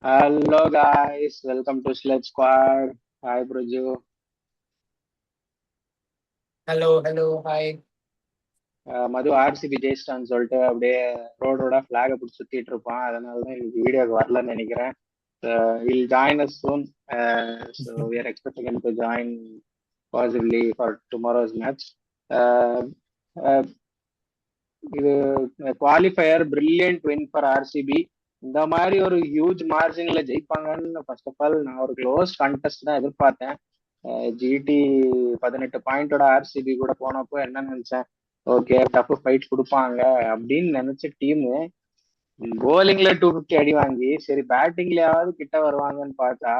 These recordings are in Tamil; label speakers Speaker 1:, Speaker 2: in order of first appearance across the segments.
Speaker 1: Hello guys, welcome to Sled Squad. Hi Praju.
Speaker 2: Hello hello hi.
Speaker 1: மது ஆர்சிபி ஜெயிச்சிட்டான்னு சொல்லிட்டு அப்படியே ரோடோட ஃபிளாகை பிடிச்சி சுத்திட்டு இருப்பான். அதனால தான் இன்னைக்கு வீடியோக்கு வரலன்னு நினைக்கிறேன். He'll join us soon. So we are expecting him to join possibly for tomorrow's match. Uh, uh, இது qualifier brilliant win for RCB. இந்த மாதிரி ஒரு ஹியூஜ் மார்ஜின்ல ஜெயிப்பாங்கன்னு ஃபர்ஸ்ட் ஆஃப் ஆல் நான் ஒரு க்ளோஸ் கண்டெஸ்ட் தான் எதிர்பார்த்தேன். ஜிடி 18 பாயிண்டோட ஆர்சிபி கூட போனப்போ என்ன நினைச்சேன், ஓகே டஃப் ஃபைட் கொடுப்பாங்க அப்படின்னு நினைச்ச டீம் போலிங்ல 250 அடி வாங்கி சரி பேட்டிங்லயாவது கிட்ட வருவாங்கன்னு பார்த்தா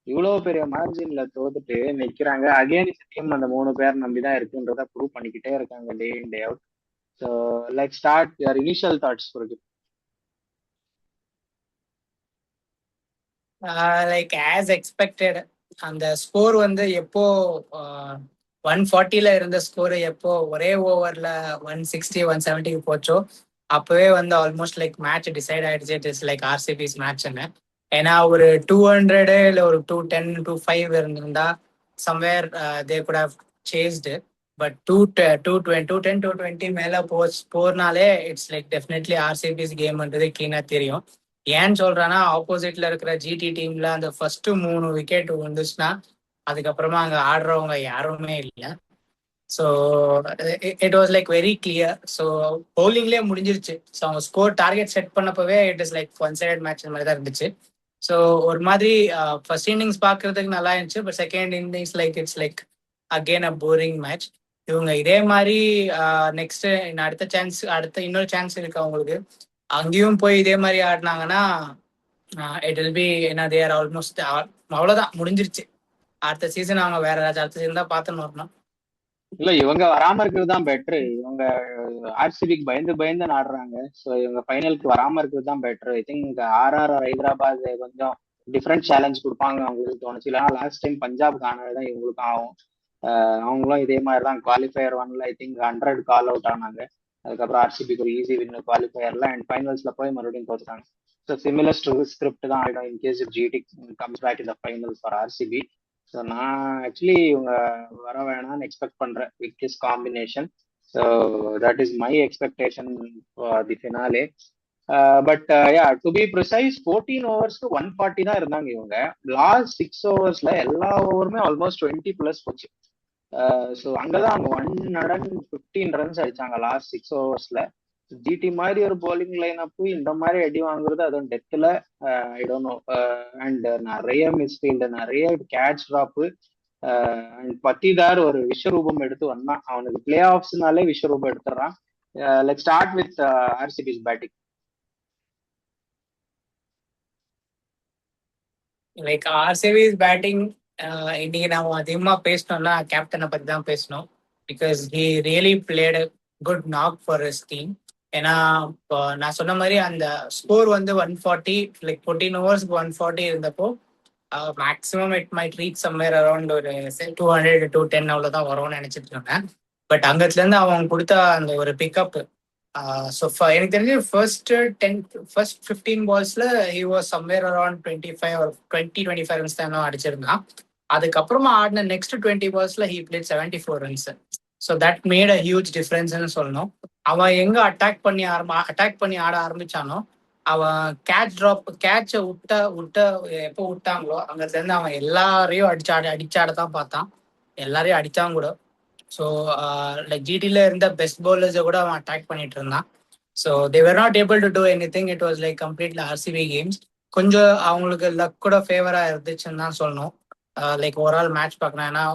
Speaker 1: இவ்வளவு பெரிய மார்ஜின்ல தோத்துட்டு நிக்கிறாங்க. அகேன்ஸ்ட் டீம் அந்த 3 பேர் நம்பிதான் இருக்குன்றத ப்ரூவ் பண்ணிக்கிட்டே இருக்காங்க day in day out. So like start your initial thoughts இருக்கு.
Speaker 2: லைக் ஆஸ் எக்ஸ்பெக்டட் அந்த ஸ்கோர் வந்து எப்போ 140ல இருந்த ஸ்கோர் எப்போ ஒரே ஓவர்ல 160 170க்கு போச்சோ அப்பவே வந்து ஆல்மோஸ்ட் லைக் மேட்ச் டிசைட் ஆயிடுச்சு. இட் இஸ் லைக் ஆர்சிபிஸ் மேட்ச்னு. ஏன்னா ஒரு 200 இல்லை ஒரு 210 205 இருந்திருந்தா somewhere they could have chased. But 210 220 மேல போறனாலே இட்ஸ் லைக் டெஃபினெட்லி ஆர்சிபிஸ் கேம்ன்றது கிளீனா தெரியும். ஏன்னு சொல்றேன்னா ஆப்போசிட்ல இருக்கிற ஜிடி டீம்ல அந்த ஃபர்ஸ்ட் 3 விக்கெட் வந்துச்சுன்னா அதுக்கப்புறமா அங்க ஆடுறவங்க யாருமே இல்லை. So it was like very clear. So பவுலிங்லேயே முடிஞ்சிருச்சு. ஸோ அவங்க ஸ்கோர் டார்கெட் செட் பண்ணப்பவே it is like one sided match மாதிரி தான் இருந்துச்சு. ஸோ ஒரு மாதிரி ஃபர்ஸ்ட் இன்னிங்ஸ் பார்க்கறதுக்கு நல்லா இருந்துச்சு. But second innings like it's like again a boring match. இவங்க இதே மாதிரி நெக்ஸ்ட் அடுத்த இன்னொரு சான்ஸ் இருக்கு அவங்களுக்கு. அங்கேயும் போய் இதே மாதிரி ஆடினாங்கன்னா இட் வில் பி என்ன தேர் ஆல்மோஸ்ட் அவ்வளோதான் முடிஞ்சிருச்சு. அடுத்த சீசன் அவங்க வேற ஏதாச்சும் அடுத்த சீசன் தான் பார்த்துன்னு வரணும்.
Speaker 1: இல்ல இவங்க வராம இருக்கிறது தான் பெட்ரு. இவங்க ஆர்சிபிக்கு பயந்து பயந்து ஆடுறாங்க. ஸோ இவங்க ஃபைனலுக்கு வராம இருக்கிறது தான் பெட்ரு. ஐ திங்க் ஆர்ஆர் ஹைதராபாத் கொஞ்சம் டிஃப்ரெண்ட் சேலஞ்ச் கொடுப்பாங்க அவங்களுக்கு தோணுச்சு. இல்லைன்னா லாஸ்ட் டைம் பஞ்சாப் ஆனது இவங்களுக்கும் ஆகும். அவங்களும் இதே மாதிரி தான் குவாலிஃபயர் 1ல ஐ திங்க் 100 கால் அவுட் ஆனாங்க. அதுக்கப்புறம் ஆர்சிபிக்கு ஒரு ஈஸி வின் குவாலிஃபயர்ல அண்ட் ஃபைனல்ஸ்ல போய் மறுபடியும் தோத்துட்டாங்க. ஸோ சிமிலர் ஸ்கிரிப்ட் தான் ஆயிடும் in case if GT comes back in the final for RCB. So நான் ஆக்சுவலி இவங்க வர வேணாம்னு எக்ஸ்பெக்ட் பண்றேன் with this combination. So that is my expectation for the finale. But yeah to be precise 14 ஓவர்ஸ்க்கு 140 தான் இருந்தாங்க இவங்க. லாஸ்ட் 6 ஓவர்ஸ்ல எல்லா ஓவருமே ஆல்மோஸ்ட் 20+ போச்சு. ஸோ அங்கதான் அவங்க 115 ரன்ஸ் அடிச்சாங்க லாஸ்ட் 6 ஓவர்ஸ்ல. ஜிடி மாதிரி ஒரு போலிங் லைன் அப் இந்த மாதிரி அடி வாங்குறது அதுவும் டெத்துல ஐ டோன்ட் நோ. அண்ட் நிறைய மிஸ்ஃபீல்டு, நிறைய கேட்ச் ட்ராப்பு. அண்ட் பத்திதார் ஒரு விஸ்வரூபம் எடுத்து வந்தான். அவனுக்கு பிளே ஆஃப்ஸ்னாலே விஸ்வரூபம் எடுத்துடுறான். Let start with RCB's batting.
Speaker 2: Like RCB's batting இன்னைக்கு நாம அதிகமா பேசணும்னா கேப்டனை பத்தி தான் பேசணும். Because he really played good knock for his team. ஏன்னா இப்போ நான் சொன்ன மாதிரி அந்த ஸ்கோர் வந்து 140 லைக் 14 ஓவர்ஸ்க்கு 140 இருந்தப்போ maximum it might reach somewhere around ஒரு 200 210 அவ்வளோதான் வரும்னு நினைச்சிட்டு இருந்தேன். பட் அங்கத்துல இருந்து அவங்க கொடுத்த அந்த ஒரு பிக்கப். ஸோ எனக்கு தெரிஞ்சு ஃபர்ஸ்ட் 15 பால்ஸ்ல ஹி வாஸ் சம்வேர் அரௌண்ட் 25 ஒரு 20-25 ரன்ஸ் தான் அடிச்சிருந்தான். அதுக்கப்புறமா ஆடின நெக்ஸ்ட் 20 பால்ஸ்ல he played 74 runs. So that made a huge டிஃபரன்ஸ்னு சொல்லணும். அவன் எங்க அட்டாக் பண்ணி ஆட ஆரம்பிச்சானோ அவன் கேட்சை விட்ட எப்போ விட்டாங்களோ அங்கத்துல இருந்து அவன் எல்லாரையும் அடிச்சாட தான் பார்த்தான். எல்லாரையும் அடிச்சான் கூட. ஸோ லைக் ஜிடில இருந்த பெஸ்ட் பவுலர்ஸை கூட அவன் அட்டாக் பண்ணிட்டு இருந்தான். So they were not able to do anything. It was like completely RCB games. கொஞ்சம் அவங்களுக்கு லக் கூட ஃபேவரா இருந்துச்சுன்னு தான் சொல்லணும். லைக் ஓவரால் மேட்ச் பார்க்கணும். ஏன்னா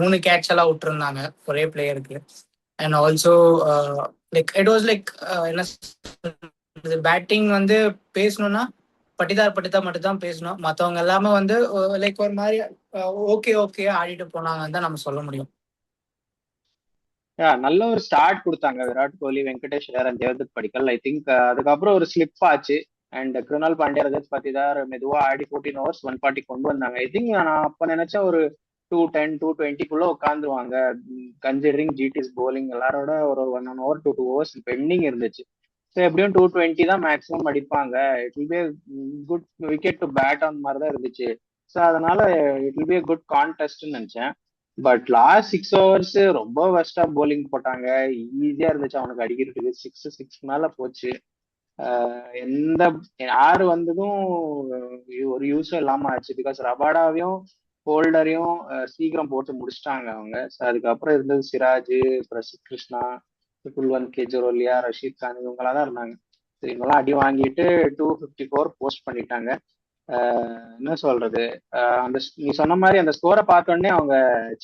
Speaker 2: 3 கேட்ச் எல்லாம் விட்டுருந்தாங்க ஒரே பிளேயருக்கு. And also like it was like என்ன பேட்டிங் வந்து பேசணும்னா பட்டிதார் மட்டும் தான் பேசணும். மற்றவங்க எல்லாமே வந்து லைக் ஒரு மாதிரி ஓகே ஆடிட்டு போனாங்கன்னு தான் நம்ம சொல்ல முடியும்.
Speaker 1: நல்ல ஒரு ஸ்டார்ட் கொடுத்தாங்க விராட் கோலி, வெங்கடேஷ் ஐயர், தேவதத் படிக்கல். ஐ திங்க் அதுக்கப்புறம் ஒரு ஸ்லிப் ஆச்சு. அண்ட் கிருணால் பாண்டியா, ரஜத் பத்திதார் மெதுவா ஆடி 14 ஓவர்ஸ் 140 கொண்டு வந்தாங்க. ஐ திங்க் நான் அப்ப நினைச்சேன் ஒரு 210 220 உட்காந்துருவாங்க. கன்சிடரிங் ஜிடிஸ் போலிங் எல்லாரோட ஒரு 1 ஓவர் 2 ஓவர்ஸ் பெண்டிங் இருந்துச்சு. ஸோ எப்படியும் 220 தான் மேக்ஸிமம் அடிப்பாங்க. It will be good wicket to bat அந்த மாதிரி தான் இருந்துச்சு. ஸோ அதனால இட் வில் பி குட் கான்டெஸ்ட்னு நினைச்சேன். பட் லாஸ்ட் 6 ஓவர்ஸ் ரொம்ப வெஸ்டா போலிங் போட்டாங்க. ஈஸியா இருந்துச்சு அவனுக்கு அடிக்கிறதுக்கு. சிக்ஸ் மேல போச்சு. எந்த யாரு வந்ததும் ஒரு யூஸும் இல்லாம ஆச்சு. பிகாஸ் ரபாடாவையும் ஹோல்டரையும் சீக்கிரம் போட்டு முடிச்சிட்டாங்க அவங்க. ஸோ அதுக்கப்புறம் இருந்தது சிராஜ், பிரசித் கிருஷ்ணா, குல்வந்த் கெஜ்ரோலியா, ரஷீத் கான் இவங்களா தான் இருந்தாங்க. ஸோ இவங்கெல்லாம் அடி வாங்கிட்டு 254 போஸ்ட் பண்ணிட்டாங்க. என்ன சொல்றது, அந்த நீ சொன்ன மாதிரி அந்த ஸ்கோரை பார்த்தோன்னே அவங்க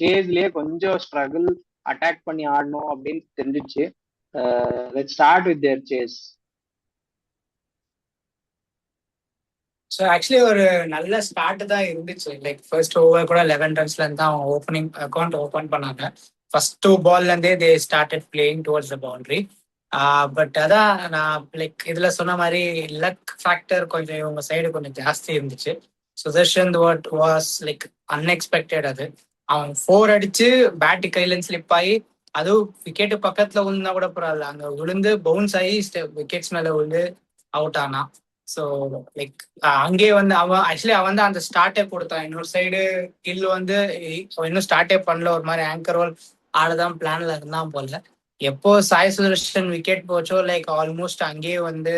Speaker 1: சேஸ்லயே கொஞ்சம் ஸ்ட்ரகிள், அட்டாக் பண்ணி ஆடணும் அப்படின்னு தெரிஞ்சிச்சு. Let's start with their chase.
Speaker 2: So actually ஒரு நல்ல ஸ்டார்ட் தான் இருந்துச்சு. லைக் ஃபர்ஸ்ட் ஓவர் கூட 11 ரன்ஸ்ல இருந்து தான் அவங்க ஓப்பனிங் அக்கௌண்ட் ஓப்பன் பண்ணாங்க. ஃபர்ஸ்ட் 2 பால்ல இருந்தே they started playing towards the boundary. But அதான் நான் லைக் இதுல சொன்ன மாதிரி லக் ஃபேக்டர் கொஞ்சம் இவங்க சைடு கொஞ்சம் ஜாஸ்தி இருந்துச்சு. Sudharsan was like unexpected. அது அவன் 4 அடிச்சு பேட்டு கையில ஸ்லிப் ஆகி, அதுவும் விக்கெட்டு பக்கத்துல விழுந்தா கூட பரவாயில்ல, அங்க விழுந்து பவுன்ஸ் ஆகி விக்கெட்ஸ் மேல விழுந்து அவுட் ஆனான். ஸோ லைக் அங்கேயே வந்து அவன் ஆக்சுவலி அவன் தான் அந்த ஸ்டார்டே கொடுத்தான். இன்னொரு சைடு கில் வந்து இன்னும் ஸ்டார்டே பண்ணல, ஒரு மாதிரி ஆங்கர் ரோல் ஆளுதான் பிளான்ல இருந்தான் போல. எப்போ சாய் சுதர்ஷன் விக்கெட் போச்சோ லைக் ஆல்மோஸ்ட் அங்கேயே வந்து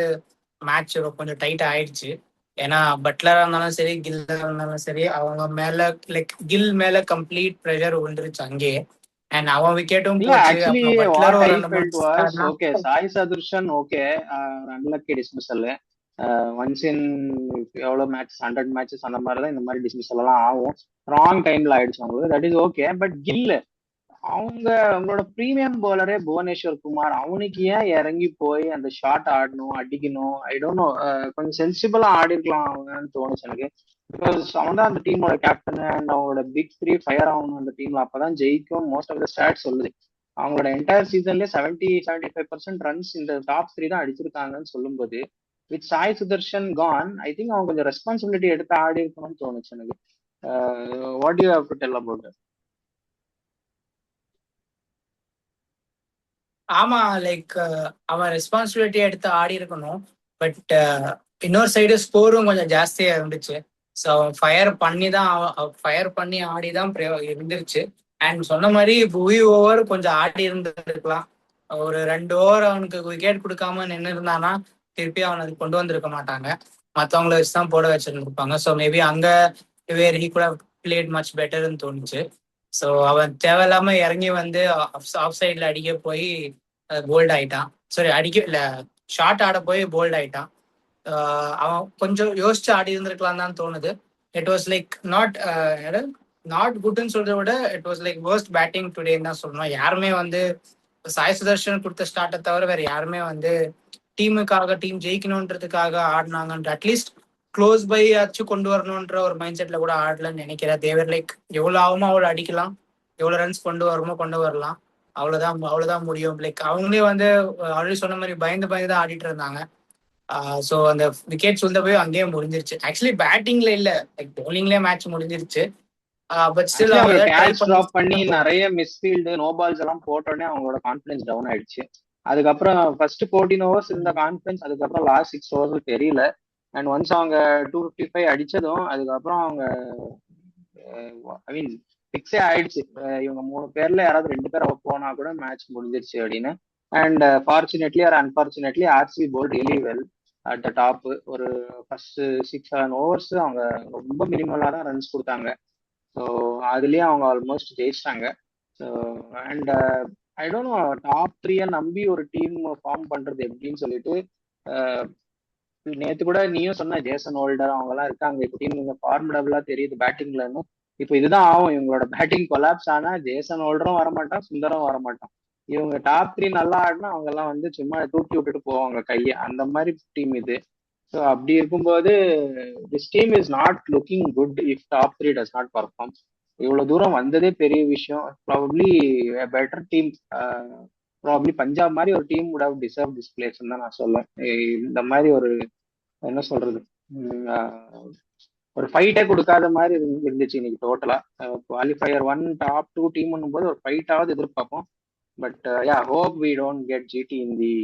Speaker 2: மேட்ச் கொஞ்சம் டைட் ஆயிடுச்சு. ஏன்னா பட்லரா இருந்தாலும் சரி, கில்லா இருந்தாலும் சரி, அவங்க மேல லைக் கில் மேல கம்ப்ளீட் ப்ரெஷர் விழுந்துருச்சு அங்கேயே. அண்ட் அவன் விக்கெட்டும்
Speaker 1: இல்ல
Speaker 2: போச்சு.
Speaker 1: ஆக்சுவலி
Speaker 2: அப்புறம்
Speaker 1: வாட்
Speaker 2: பட்லரும்
Speaker 1: ஐ
Speaker 2: ஒரு 2
Speaker 1: ஃபெல்ட் வாஸ்
Speaker 2: மூணு
Speaker 1: okay, Sai Sudharsan okay unlucky dismissal. Once in எவ்வளவு மேட்ச் 100 மேட்சஸ் அந்த மாதிரி தான் இந்த மாதிரி டிஸ்மிசல் எல்லாம் ஆகும். ராங் டைம்ல ஆயிடுச்சு அவங்களுக்கு, that is okay. But Gill அவங்களோட ப்ரீமியம் பவுலரே புவனேஸ்வர் குமார், அவனுக்கு ஏன் இறங்கி போய் அந்த ஷாட் ஆடணும், அடிக்கணும்? I don't know. கொஞ்சம் சென்சிபிளா ஆடி இருக்கலாம் அவங்கன்னு தோணுச்சு எனக்கு. பிகாஸ் அவன் தான் அந்த டீமோட கேப்டன் அண்ட் அவங்களோட பிக் த்ரீ ஃபயர் ஆகணும் அந்த டீம்ல, அப்பதான் ஜெயிக்கும். மோஸ்ட் ஆஃப் த ஸ்டாட் சொல்லுது அவங்களோட என்டையர் சீசன்லேயே 75% ரன்ஸ் இந்த டாப் 3 தான் அடிச்சிருக்காங்கன்னு சொல்லும்போது, வித் சாய் சுதர்ஷன் கான், ஐ திங்க் அவங்க கொஞ்சம் ரெஸ்பான்சிபிலிட்டி எடுத்து ஆடி இருக்கணும்னு தோணுச்சு எனக்கு. What you have to tell about?
Speaker 2: ஆமா, லைக் அவன் ரெஸ்பான்சிபிலிட்டி எடுத்து ஆடி இருக்கணும். பட் இன்னொரு சைடு ஸ்கோரும் கொஞ்சம் ஜாஸ்தியா இருந்துச்சு. ஸோ அவன் ஃபயர் பண்ணி தான் ஃபயர் பண்ணி ஆடி தான் இருந்துருச்சு. அண்ட் சொன்ன மாதிரி புவி ஓவர் கொஞ்சம் ஆடி இருந்திருக்கலாம். ஒரு 2 ஓவர் அவனுக்கு விக்கெட் கொடுக்காம நின்று இருந்தானா திருப்பி அவனை அது கொண்டு வந்திருக்க மாட்டாங்க. மற்றவங்கள வச்சு தான் போட வச்சிருந்துருப்பாங்க. ஸோ மேபி அங்க where he could have played much பெட்டர்னு தோணுச்சு. ஸோ அவன் தேவையில்லாம இறங்கி வந்து ஆஃப் சைட்ல அடிக்க போய் போல்ட் ஆயிட்டான். சாரி, அடிக்க இல்ல, ஷார்ட் ஆட போய் போல்ட் ஆயிட்டான். அவன் கொஞ்சம் யோசிச்சு ஆடி இருந்திருக்கலாம் தான் தோணுது. இட் வாஸ் லைக் நாட் குட்னு சொல்றத விட it was like worst batting டுடேன்னு தான் சொல்லணும். யாருமே வந்து சாய் சுதர்ஷன் கொடுத்த ஸ்டார்ட்டை தவிர வேற யாருமே வந்து டீமுக்காக, டீம் ஜெயிக்கணுன்றதுக்காக ஆடினாங்கன்ற அட்லீஸ்ட் க்ளோஸ் பை ஆச்சு கொண்டு வரணுன்ற ஒரு மைண்ட் செட்ல கூட ஆடலன்னு நினைக்கிறேன். தேவர் லைக் எவ்வளவு ஆகுமோ அவ்வளோ அடிக்கலாம், எவ்வளவு ரன்ஸ் கொண்டு வருமோ கொண்டு வரலாம், அவ்வளவுதான் முடியும். லைக் அவங்களே வந்து ஆல்ரெடி சொன்ன மாதிரி பயந்து பயந்து தான் ஆடிட்டு இருந்தாங்க. ஸோ அந்த விக்கெட்ஸ் வந்து போய் அங்கேயே முடிஞ்சிருச்சு. ஆக்சுவலி பேட்டிங்ல இல்ல, லைக் பவுலிங்லேயே மேட்ச் முடிஞ்சிருச்சு. பட் ஸ்டில்
Speaker 1: ஆக்சுவலி
Speaker 2: அவங்க
Speaker 1: அவங்க
Speaker 2: ஏதாவது ட்ரை
Speaker 1: கேட்ச் ட்ராப் பண்ணி நிறைய மிஸ்ஃபீல்டு, நோ பால்ஸ் எல்லாம் போட்டோடனே அவங்களோட கான்ஃபிடன்ஸ் டவுன் ஆயிடுச்சு. அதுக்கப்புறம் ஃபர்ஸ்ட் 14 ஓவர்ஸ் இருந்த கான்ஃபிடன்ஸ் அதுக்கப்புறம் லாஸ்ட் 6 ஓவர்ஸ் தெரியல. அண்ட் ஒன்ஸ் அவங்க 255 அடிச்சதும் அதுக்கப்புறம் அவங்க ஐ மீன் பிக்ஸே ஆயிடுச்சு. இவங்க 3 பேர்ல யாராவது 2 பேர் போனா கூட மேட்ச் முடிஞ்சிருச்சு அப்படின்னு. And fortunately or unfortunately RCB bowled really well at the top. ஒரு ஃபர்ஸ்ட் 6-7 ஓவர்ஸ் அவங்க ரொம்ப மினிமலா தான் ரன்ஸ் கொடுத்தாங்க. ஸோ அதுலேயே அவங்க ஆல்மோஸ்ட் ஜெயிச்சிட்டாங்க. So and I don't know, top 3 நம்பி ஒரு டீம் ஃபார்ம் பண்றது எப்படின்னு சொல்லிட்டு. நேற்று கூட நீயும் சொன்ன ஜேசன் ஹோல்டர் அவங்க எல்லாம் இருக்காங்க இப்போ டீம், நீங்க ஃபார்முடபிளா தெரியுது பேட்டிங்லன்னு. இப்போ இதுதான் ஆகும், இவங்களோட பேட்டிங் கொலாப்ஸ் ஆனா ஜேசன் ஹோல்டரும் வரமாட்டான், சுந்தரம் வரமாட்டான். இவங்க டாப் 3 நல்லா ஆடினா அவங்க எல்லாம் வந்து சும்மா தூக்கி விட்டுட்டு போவாங்க கையை, அந்த மாதிரி டீம் இது. ஸோ அப்படி இருக்கும்போது this team is not looking good if top 3 does not perform. இவ்வளவு தூரம் வந்ததே பெரிய விஷயம். Probably better team, probably Punjab மாதிரி ஒரு team would have deserved this place தான் நான் சொல்லுவேன். இந்த மாதிரி ஒரு என்ன சொல்றது, ஒரு ஃபைட்டே கொடுக்காத மாதிரி இருந்துச்சு இன்னைக்கு டோட்டலா. குவாலிஃபயர் 1 டாப் 2 டீம் போது ஒரு ஃபைட்டாவது எதிர்பார்ப்போம். But yeah, hope we don't get GT in the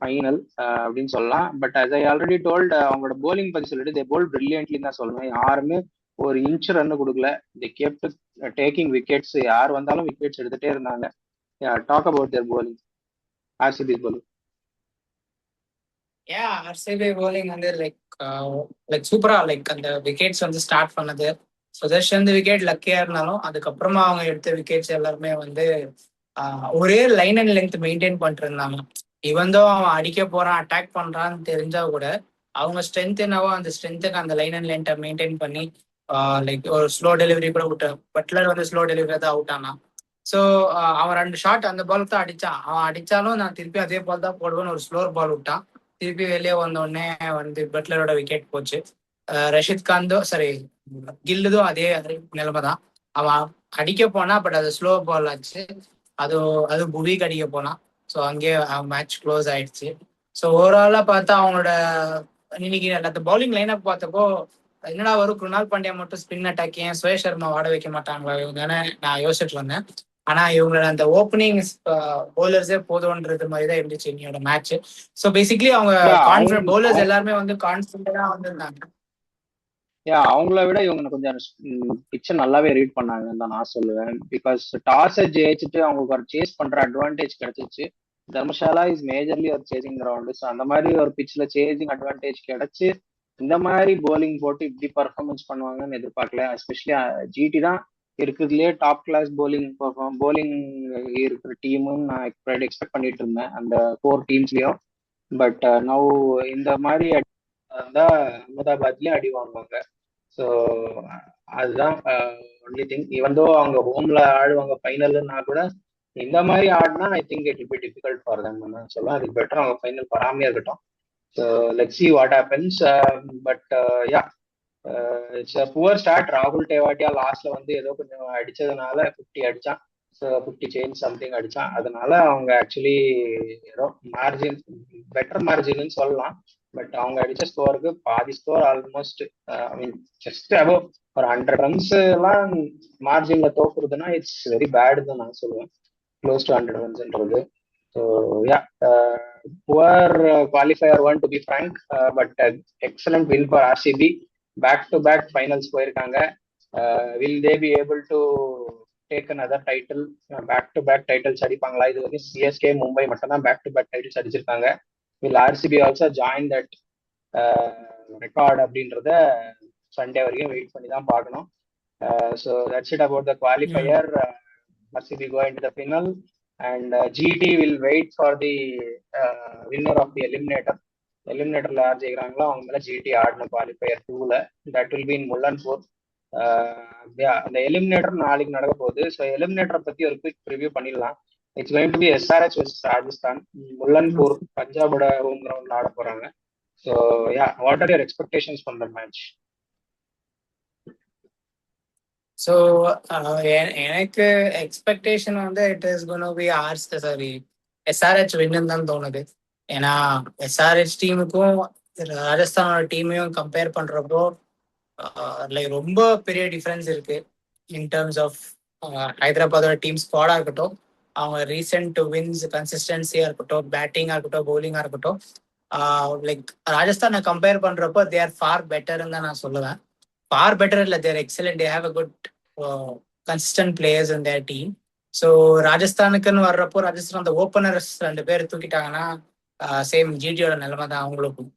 Speaker 1: final அப்படின்னு சொல்லலாம். But as I already told, அவங்களோட போலிங் பத்தி சொல்லிட்டு தே போல் பிரில்லியன்ட்லி தான் சொல்லணும். யாருமே ஒரு இன்ச் ரன் கொடுக்கல. They kept taking wickets. யார் வந்தாலும் விக்கெட்ஸ் எடுத்துட்டே இருந்தாங்க. Talk about their bowling, RCB bowling.
Speaker 2: RCB bowling வந்து லைக் சூப்பரா லைக் அந்த விக்கெட்ஸ் வந்து ஸ்டார்ட் பண்ணது. சுதர்ஷன் விக்கெட் லக்கியா இருந்தாலும் அதுக்கப்புறமா அவங்க எடுத்த விக்கெட்ஸ் எல்லாருமே வந்து ஒரே லைன் அண்ட் லென்த் மெயின்டைன் பண்ணிட்டு இருந்தாங்க. இவந்தோ அவன் அடிக்க போறான் அட்டாக் பண்றான்னு தெரிஞ்சா கூட அவங்க ஸ்ட்ரென்த் என்னவோ அந்த ஸ்ட்ரென்த்துக்கு அந்த லைன் அண்ட் லென்த்தை மெயின்டைன் பண்ணி லைக் ஒரு ஸ்லோ டெலிவரி கூட விட்டு பட்லர் வந்து ஸ்லோ டெலிவரி தான் அவுட் ஆனான். ஸோ அவன் 2 ஷாட் அந்த பாலுக்கு தான் அடிச்சான். அவன் அடிச்சாலும் நான் திருப்பி அதே பால் தான் போடுவேன்னு ஒரு ஸ்லோர் பால் விட்டான். திருப்பி வெளியே வந்த உடனே வந்து பட்லரோட விக்கெட் போச்சு. ரஷித் காந்தோ சாரி கில்லுதும் அதே நிலைமை தான். அவன் அடிக்க போனா பட் அது ஸ்லோ பால் ஆச்சு. அது புவிக்கு அடிக்க போனான். ஸோ அங்கேயே மேட்ச் க்ளோஸ் ஆயிடுச்சு. ஸோ ஓவராலா பார்த்தா அவங்களோட இன்னைக்கு அந்த பவுலிங் லைனப் பார்த்தப்போ என்னடா வரும் குருணால் பாண்டியா மட்டும் ஸ்பின் அட்டாக் ஏன் சுரேஷ் சர்மா ஆட வைக்க மாட்டாங்களா இவங்கன்னு நான் யோசிச்சுட்டு இருந்தேன். ஆனா இவங்களோட அந்த ஓப்பனிங் பவுலர்ஸே போதும்ன்றது மாதிரி தான் இருந்துச்சு இன்னையோட மேட்ச். ஸோ பேசிக்லி அவங்க கான்ஃபிடன்ட் பவுலர்ஸ் எல்லாருமே வந்து கான்ஃபிடண்டா வந்திருந்தாங்க.
Speaker 1: அவங்கள விட இவங்க கொஞ்சம் பிச்சை நல்லாவே ரீட் பண்ணாங்கன்னு தான் நான் சொல்லுவேன். பிகாஸ் டாஸை ஜெயிச்சுட்டு அவங்களுக்கு ஒரு சேஸ் பண்ற அட்வான்டேஜ் கிடைச்சிச்சு. தர்மசாலா இஸ் மேஜர்லி ஒரு சேசிங் கிரவுண்டு. ஸோ அந்த மாதிரி ஒரு பிச்சில் சேசிங் அட்வான்டேஜ் கிடைச்சு இந்த மாதிரி போலிங் போட்டு இப்படி பர்ஃபார்மன்ஸ் பண்ணுவாங்கன்னு எதிர்பார்க்கல. எஸ்பெஷலி ஜிடி தான் இருக்கிறதுலேயே டாப் கிளாஸ் போலிங் இருக்கிற டீமுன்னு நான் எக்ஸ்பெக்ட் பண்ணிட்டு இருந்தேன் அந்த 4 டீம்ஸ்லயும். பட் நவ் இந்த மாதிரி தான் அகமதாபாத்லயும் அடி வாங்குவாங்க. ஸோ அதுதான் ஒன்லி திங். ஈவன் தோ அவங்க ஹோம்ல ஆடுவாங்க ஃபைனல்னா கூட இந்த மாதிரி ஆடினா I think it will be difficult for them சொல்லுவேன். அதுக்கு பெட்டர் அவங்க ஃபைனல் வராமே இருக்கட்டும். So let's see what happens. But yeah it's a poor start. ராகுல் டேவாட்டியா லாஸ்ட்ல வந்து ஏதோ கொஞ்சம் அடிச்சதுனால 50 அடிச்சான். ஸோ 50 சேஞ்ச் சம்திங் அடிச்சான். அதனால அவங்க ஆக்சுவலி ஏதோ மார்ஜின் பெட்டர் மார்ஜின்னு சொல்லலாம். பட் அவங்க அடிச்ச ஸ்கோருக்கு பாதி score almost I mean just above ஒரு 100 ரன்ஸ் எல்லாம் மார்ஜின்ல தோக்குறதுன்னா இட்ஸ் வெரி பேட் தான் நான் சொல்லுவேன். க்ளோஸ் டு 100 ரன்ஸ்ன்றது. So yeah poor qualifier one to be frank. But excellent win for RCB. Back to back finals போயிருக்காங்க. Will they be able to take another title? Back to back titles அடிப்பாங்களா? இது வந்து சிஎஸ்கே மும்பை மட்டும் தான் பேக் டு பேக் டைட்டில்ஸ் அடிச்சிருக்காங்க. Will RCB also join that record அப்படின்றத சண்டே வரைக்கும் வெயிட் பண்ணி தான் பார்க்கணும். So that's it about the qualifier. RCB go into the final and GT will wait for the winner of the எலிமினேட்டர்ல யார் ஜெயிக்கிறாங்களோ அவங்க மேல ஜிடி ஆடணும் குவாலிஃபயர் 2ல. That will be in Mullanpur. அந்த எலிமினேட்டர் நாளைக்கு நடக்க போகுது. ஸோ எலிமினேட்டரை பத்தி ஒரு குவிக் ரிவ்யூ பண்ணிடலாம். It's going to be SRH vs Rajasthan. Mullanpur பஞ்சாபோட ஹோம் கிரவுண்ட்ல ஆட போறாங்க. So yeah, what are your expectations from the match?
Speaker 2: So எனக்கு எக்ஸ்பெக்டேஷன் வந்து it is gonna be SRH வின்னு தான் தோணுது. ஏன்னா SRH டீமுக்கும் ராஜஸ்தானோட டீமையும் கம்பேர் பண்றப்போ லைக் ரொம்ப பெரிய டிஃபரன்ஸ் இருக்கு இன் டர்ம்ஸ் ஆஃப் ஹைதராபாதோட டீம் ஸ்குவாடா இருக்கட்டும், அவங்க ரீசெண்ட் வின்ஸ் கன்சிஸ்டன்சியா இருக்கட்டும், பேட்டிங்கா இருக்கட்டும், பவுலிங்கா இருக்கட்டும். லைக் ராஜஸ்தானை கம்பேர் பண்றப்போ தே ஆர் ஃபார் பெட்டர்ன்னு தான் நான் சொல்லுவேன். ஃபார் பெட்டர் இல்லை, they're excellent. They have a good consistent players in their team. So ராஜஸ்தானுக்குன்னு வர்றப்போ ராஜஸ்தான் அந்த ஓப்பனர்ஸ் 2 பேர் தூக்கிட்டாங்கன்னா சேம் ஜிடியோட நிலைமை தான் அவங்களுக்கும்.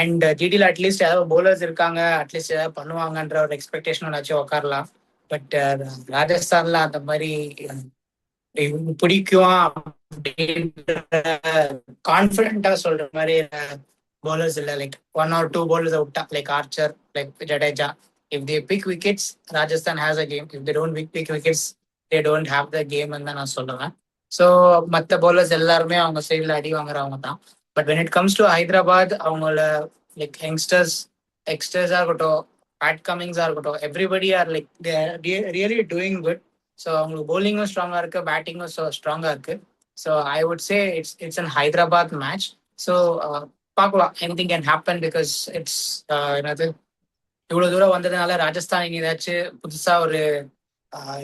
Speaker 2: அண்ட் ஜிடியில் அட்லீஸ்ட் ஏதாவது பவுலர்ஸ் இருக்காங்க, அட்லீஸ்ட் ஏதாவது பண்ணுவாங்கன்ற ஒரு எக்ஸ்பெக்டேஷன் வச்சு உட்காரலாம். பட் ராஜஸ்தான்ல அந்த மாதிரி பிடிக்கும் அப்படின்ற கான்ஃபிடென்ட்டா சொல்ற மாதிரி bowlers இல்ல. லைக் 1 or 2 bowlers விட்டா like Archer, like Jadeja. If they pick wickets, Rajasthan has a game. If they don't pick wickets, they don't have the game தான் நான் சொல்லுவேன். ஸோ மற்ற பவுலர்ஸ் எல்லாருமே அவங்க சைடில் அடி வாங்குறவங்க தான். But when it comes to Hyderabad, அவங்களோட லைக் எக்ஸ்டர்ஸாக இருக்கட்டும், பேட் கமிங்ஸாக இருக்கட்டும், everybody are like really doing good. So அவங்களுக்கு பவுலிங்கும் ஸ்ட்ராங்காக இருக்கு, பேட்டிங்கும் ஸ்ட்ராங்காக இருக்கு. So I would say it's an Hyderabad match. So பார்க்கலாம், anything can happen because it's என்னது இவ்வளவு தூரம் வந்ததுனால ராஜஸ்தான் இனி ஏதாச்சும் புதுசா ஒரு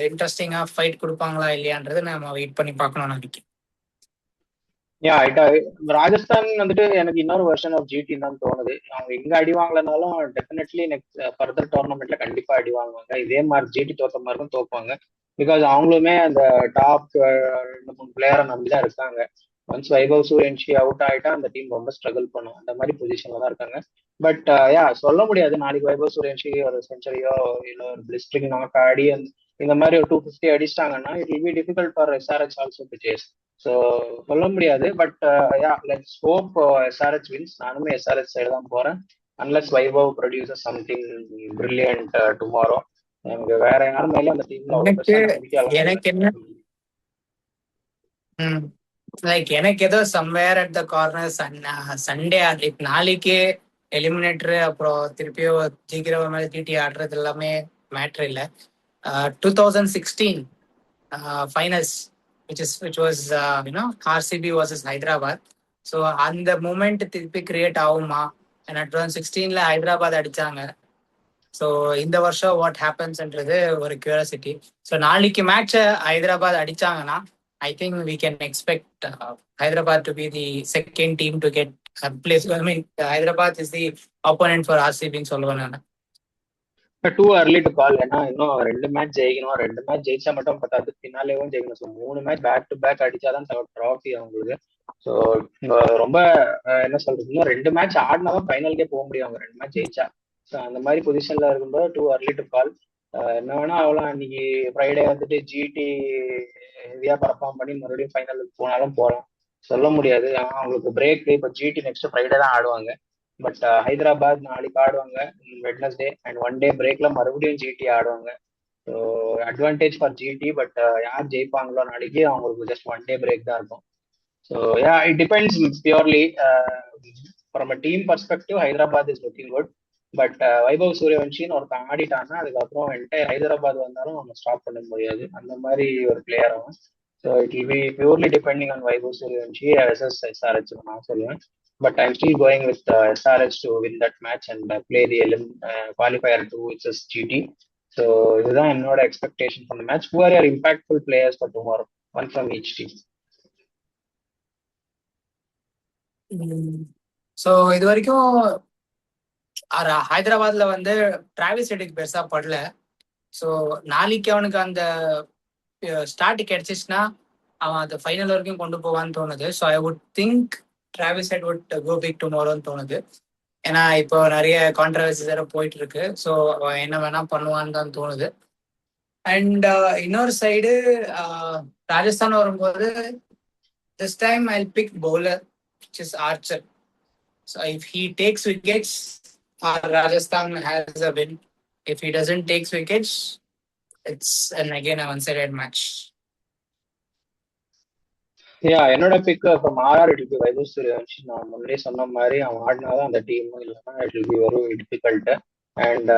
Speaker 2: இன்ட்ரெஸ்டிங்கா ஃபைட் கொடுப்பாங்களா இல்லையான்றது நம்ம வெயிட் பண்ணி பார்க்கணும்னு நினைக்கிறேன்.
Speaker 1: ராஜஸ்தான் வந்துட்டு எனக்கு இன்னொரு வெர்ஷன் ஆஃப் ஜிடி தான் தோணுது. அவங்க எங்க அடி வாங்கலனாலும் டெஃபினெட்லி நெக்ஸ்ட் ஃபர்தர் டோர்னமெண்ட்ல கண்டிப்பா அடி வாங்குவாங்க. இதே மாதிரி ஜிடி தோத்த மாதிரிக்கும் தோப்பாங்க. பிகாஸ் அவங்களுமே அந்த டாப் 2 3 பிளேயரை நம்பிதான் இருக்காங்க. ஒன்ஸ் வைபவ் சூரியன்ஷி அவுட் ஆயிட்டா அந்த டீம் ரொம்ப ஸ்ட்ரகிள் பண்ணும். அந்த மாதிரி பொசிஷன்ல தான் இருக்காங்க. பட் சொல்ல முடியாது, நாளைக்கு வைபவ் சூரியன்ஷி ஒரு செஞ்சுரியோ இல்ல ஒரு பிளிஸ்டரிங் நாக் ஆடி இந்த மாதிரி ஒரு 250 அடிச்சிட்டாங்கன்னா it will be difficult for SRH also to chase. So சொல்ல முடியாது. But let's hope SRH wins. நானுமே எஸ்ஆர்எச் சைடு தான் போறேன். Unless Vaibhav produces something brilliant tomorrow. எனக்கு வேற யாரும் மேலே அந்த டீம்ல அவ்வளோ
Speaker 2: எனக்கு
Speaker 1: பெருசா நம்பிக்கை எல்லாம் இல்லை.
Speaker 2: எனக்கு என்ன லைக் எனக்கு ஏதோ somewhere at the corner Sunday like நாளைக்கே எலிமினேட்டர் அப்புறம் திருப்பியும் ஜிகிரவ மேலே டிடி ஆடுறது எல்லாமே மேட்ரு இல்லை. 2016 finals, which was RCB versus Hyderabad. So அந்த மூமெண்ட் திருப்பி கிரியேட் ஆகுமா? ஏன்னா 2016ல ஹைதராபாத் அடிச்சாங்க. ஸோ இந்த வருஷம் வாட் ஹேப்பன்ஸ்ன்றது ஒரு கியூரியாசிட்டி. ஸோ நாளைக்கு மேட்சை ஹைதராபாத் அடிச்சாங்கன்னா I think we can expect Hyderabad to be the second team to get place. I mean Hyderabad is the opponent for ஆர்சிபின்னு சொல்லுவேன் நான்.
Speaker 1: Too early to call. ஏன்னா இன்னும் 2 மேட்ச் ஜெயிக்கணும். 2 மேட்ச் ஜெயிச்சா மட்டும் பத்தாது, பின்னாலேயும் ஜெயிக்கணும். So 3 match back to back அடிச்சாதான் ட்ராஃபி அவங்களுக்கு. ஸோ ரொம்ப என்ன சொல்றது, இன்னும் 2 மேட்ச் ஆடினாதான் ஃபைனலுக்கே போக முடியும் அவங்க 2 மேட்ச் ஜெயிச்சா. ஸோ அந்த மாதிரி பொசிஷன்ல இருக்கும்போது டூ அர்லி டு கால். என்ன வேணா அவலாம் அன்னைக்கு ஃப்ரைடே வந்துட்டு ஜிடி ஹெவியா பர்ஃபார்ம் பண்ணி மறுபடியும் ஃபைனலுக்கு போனாலும் போகலாம், சொல்ல முடியாது. ஆனா அவங்களுக்கு பிரேக் இப்போ ஜிடி நெக்ஸ்ட் ஃப்ரைடே தான் ஆடுவாங்க. பட் ஹைதராபாத் நாளைக்கு ஆடுவாங்க வெட்னஸ்டே, அண்ட் 1 டே பிரேக்ல மறுபடியும் ஜிடி ஆடுவாங்க. So advantage for GT. But யார் ஜெயிப்பாங்களோ நாளைக்கு அவங்களுக்கு ஜஸ்ட் 1 டே பிரேக் தான் இருக்கும். So it depends purely from a team perspective. Hyderabad is looking good. But Vaibhav சூரியவன்ஷின்னு ஒருத்தன் ஆடிட்டான்னா அதுக்கப்புறம் என்டையர் ஹைதராபாத் வந்தாலும் நம்ம ஸ்டாப் பண்ண முடியாது. அந்த மாதிரி ஒரு பிளேயர் அவன். So it will be purely depending on Vaibhav Suryavanshi versus SRH நான் சொல்லுவேன். But I'm still going with SRH to win that match and play the qualifier two which GT. So இதுதான் என்னோட expectation from the match. Who are your impactful players for tomorrow? One from each team.
Speaker 2: So இது வரைக்கும் ஹைதராபாத்ல வந்து டிராவிஸ் ஹெட்டுக்கு பெருசா படல. ஸோ நாளைக்கு அவனுக்கு அந்த ஸ்டார்ட் கிடைச்சிச்சுன்னா அவன் அந்த ஃபைனல் வரைக்கும் கொண்டு போவான்னு தோணுது. So I would think Travis Head would go big டுமாரோன்னு தோணுது. ஏன்னா இப்போ நிறைய கான்ட்ரவர்சிஸ் வேற போயிட்டு இருக்கு. ஸோ அவன் என்ன வேணா பண்ணுவான்னு தான் தோணுது. அண்ட் இன்னொரு சைடு ராஜஸ்தான் வரும்போது this time I pick bowler which is Archer. So if he takes wickets, Rajasthan has a win. If he doesn't take wickets, it's again a one-sided match.
Speaker 1: என்னோட pick from RR it will be Vaibhav Suryavanshi. நான் முன்னாடியே சொன்ன மாதிரி அவன் ஆடினாதான் அந்த டீம், இல்லைன்னா it will be very difficult. And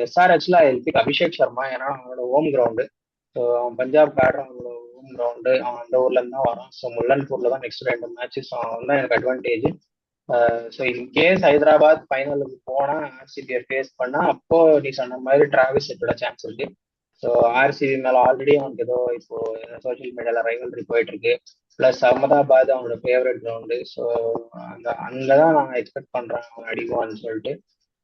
Speaker 1: எஸ்ஆர்ஹெச்ல I will pick Abhishek Sharma. ஏன்னா அவனோட ஹோம் கிரவுண்டு. ஸோ அவன் பஞ்சாப் ஆடுற அவனோட ஹோம் கிரவுண்டு, அவன் அந்த ஊர்ல இருந்து தான் வரான். ஸோ முல்லன்பூர்ல தான் நெக்ஸ்ட் 2 மேட்சஸ். அவன் தான் எனக்கு அட்வான்டேஜ். ஸோ இன்கேஸ் ஹைதராபாத் ஃபைனலுக்கு போனா ஆர்சிபியை ஃபேஸ் பண்ணா அப்போ நீ சொன்ன மாதிரி டிராவிஸ் ஹெட்டோட சான்ஸ் இருக்கு. ஸோ ஆர்சிபி மேல ஆல்ரெடி அவனுக்கு ஏதோ இப்போ சோசியல் மீடியால ரைவல்ரி போயிட்டு இருக்கு. பிளஸ் அகமதாபாத் அவனோட ஃபேவரட் கிரவுண்டு. ஸோ அங்கதான் நான் எக்ஸ்பெக்ட் பண்றேன் அவன் அடிக்குவான்னு சொல்லிட்டு.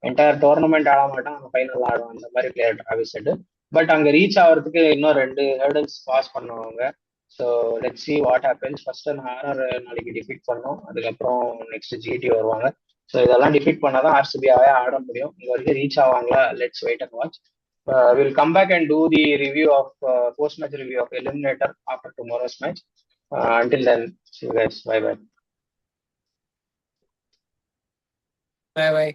Speaker 1: என்டையர் டோர்னமெண்ட் ஆட மாட்டான், அவன் ஃபைனல் ஆடுவான் அந்த மாதிரி பிளேயர் டிராவிஸ் ஹெட். பட் அங்க ரீச் ஆகிறதுக்கு இன்னும் 2 ஹேர்டல்ஸ் பாஸ் பண்ணுவாங்க. So let see what happens. First RR நாளைக்கு டிஃபீட் பண்ணோம், அதுக்கப்புறம் நெக்ஸ்ட் ஜிடி வருவாங்க. ஸோ இதெல்லாம் டிஃபீட் பண்ணாதான் ஆர்சிபியாவே ஆட முடியும். இது வரைக்கும் ரீச் ஆவாங்களா? Let's wait and watch. We'll come back and do the review of post-match review of Eliminator after tomorrow's match. Until then, see you guys. Bye bye.
Speaker 2: Bye bye.